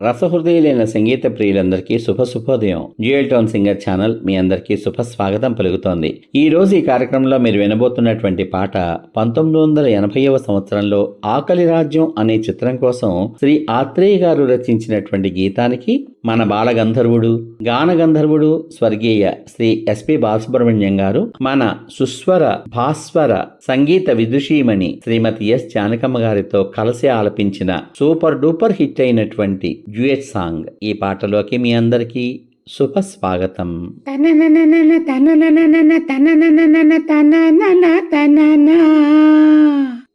రసహృదయులైన సంగీత ప్రియులందరికీ శుభోదయం. Dual tone singer channel మీ అందరికీ స్వాగతం పలుకుతోంది. ఈ రోజు ఈ కార్యక్రమంలో మీరు వినబోతున్నటువంటి పాట 1980వ సంవత్సరంలో ఆకలి రాజ్యం అనే చిత్రం కోసం శ్రీ ఆత్రేయ గారు రచించినటువంటి గీతానికి మన బాలగంధర్వుడు, గానగంధర్వుడు స్వర్గీయ శ్రీ ఎస్పి బాలసుబ్రహ్మణ్యం గారు, మన సుస్వర భాస్వర సంగీత విదుషీమణి శ్రీమతి ఎస్ జానకమ్మ గారితో కలిసి ఆలపించిన సూపర్ డూపర్ హిట్ అయినటువంటి డ్యూయట్ సాంగ్. ఈ పాటలోకి మీ అందరికీ స్వాగతం.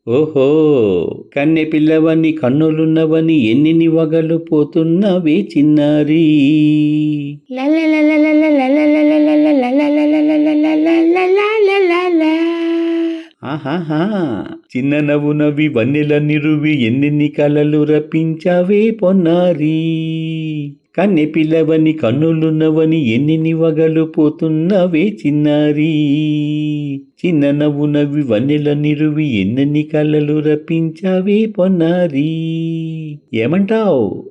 ఓహో, కన్నె పిల్లవని కన్నులున్నవని ఎన్ని వగలు పోతున్నవే చిన్నారి. ఆహాహా, చిన్న నవ్వు నవ్వి వన్నెల నిరువి ఎన్నెన్ని కలలు రప్పించావే పొన్నారి. కన్నె పిల్లవని కన్నులున్నవని ఎన్ని వగలు పోతున్నవే చిన్నారి. చిన్న నవ్వు నవ్వి వన్నెల నిరువి ఎన్నెన్ని కలలు రప్పించావే పొన్నారి. ఏమంటావు?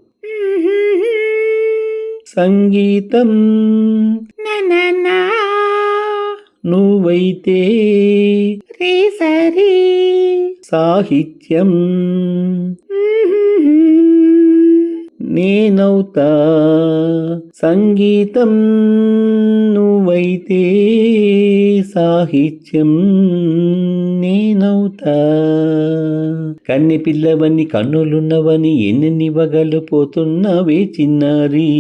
సంగీతం నువ్వైతే సరి, సాహిత్యం నేనవుతా. సంగీతం నువ్వైతే సాహిత్యం నేనవుతా. కన్నె పిల్లవని కన్నులున్నవని ఎన్నెన్ని వగలు పోతున్నవే చిన్నారి.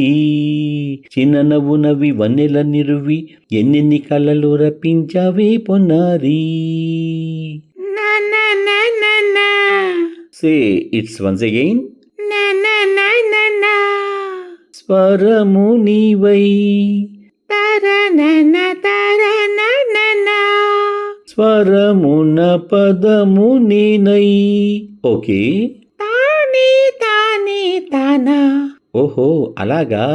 చిన్న నవ్వు నవ్వి వన్నెల నిరువి ఎన్నెన్ని కలలు రప్పించావే పొన్నారి. Say it's once again. స్వరము నీవై స్వరమున పదము నేనై. ఓకే, తానా. ఓహో, అలాగా.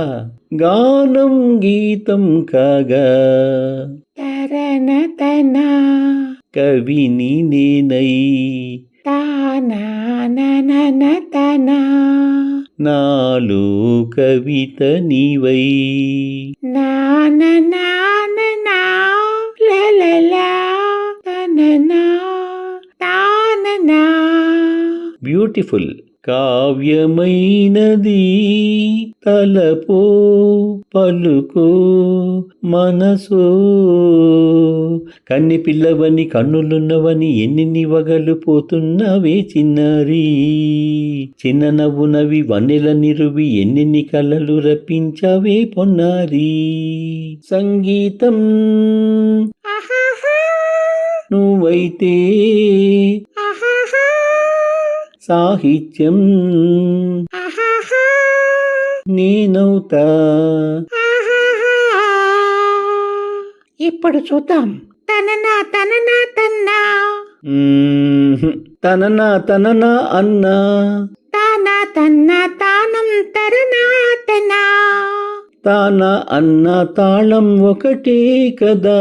గానం గీతం కాగా కవిని నేనై. నాలో కవిత నీవై. బ్యూటిఫుల్. కావ్యమైనది తలపో పలుకో మనసో. కన్నె పిల్లవని కన్నులున్నవని ఎన్ని వగలు పోతున్నవే చిన్నారి. చిన్న నవ్వు నవ్వి వన్నెల నిరువి ఎన్నెన్ని కలలు రప్పించావే పొన్నారి. సంగీతం నువ్వైతే సాహిత్యం నేనవుతా. ఇప్పుడు చూద్దాం. తననా తననా అన్నా. తానం తరనా. తానా అన్న తాళం ఒకటే కదా.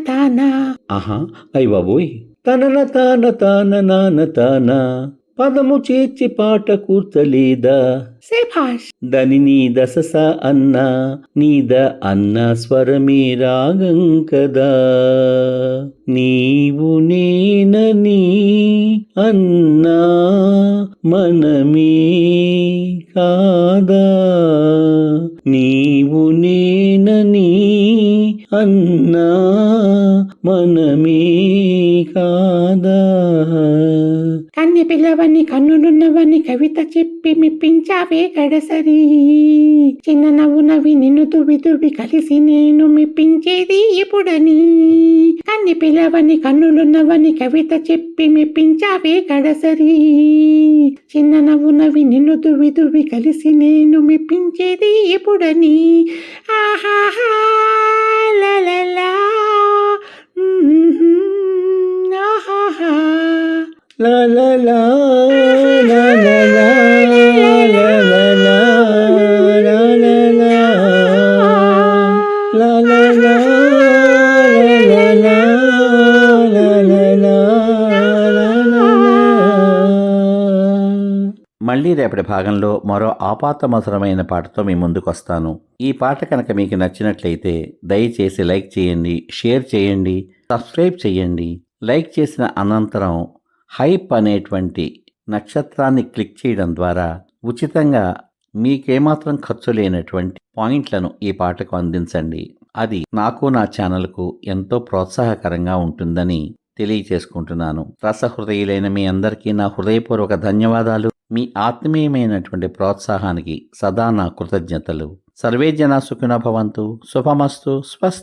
తానా. ఆహా, అయ్య బాబోయ్. తాన పదము చేర్చి పాట కూర్చలేదా. దని దసస అన్నా నీద అన్న స్వరమే రాగం కదా. నీవు నేనని అన్నా మనమే కాదా. నీవు నేనని అన్నా మనమే కాదా. కన్నె పిల్లవని కన్నులున్నవని కవిత చెప్పి మెప్పించావే గడసరి. చిన్న నవ్వు నవ్వి నిన్ను తువి కలిసి నేను మెప్పించేది ఎప్పుడని. కన్నె పిల్లవని కన్నులున్నవని కవిత చెప్పి మెప్పించావే గడసరి. చిన్న నవ్వు నవ్వి నిన్ను తువి కలిసి నేను మెప్పించేది ఎప్పుడని. ఆహాహా లలలా. ఆహాహా la la la la la la la la la la la la la la la la la la మళ్ళీ రేపటి భాగంలో మరో ఆపాతమధురమైన పాటతో మీ ముందుకొస్తాను. ఈ పాట కనుక మీకు నచ్చినట్లయితే దయచేసి లైక్ చేయండి, షేర్ చేయండి, సబ్స్క్రైబ్ చేయండి. లైక్ చేసిన అనంతరం హైప్ అనేటువంటి నక్షత్రాన్ని క్లిక్ చేయడం ద్వారా ఉచితంగా మీకేమాత్రం ఖర్చు లేనటువంటి పాయింట్లను ఈ పాటకు అందించండి. అది నాకు నా ఛానల్కు ఎంతో ప్రోత్సాహకరంగా ఉంటుందని తెలియచేసుకుంటున్నాను. రసహృదయులైన మీ అందరికీ నా హృదయపూర్వక ధన్యవాదాలు. మీ ఆత్మీయమైనటువంటి ప్రోత్సాహానికి సదా నా కృతజ్ఞతలు. సర్వే జనా సుఖినో భవంతు. శుభమస్తు. స్వస్తి.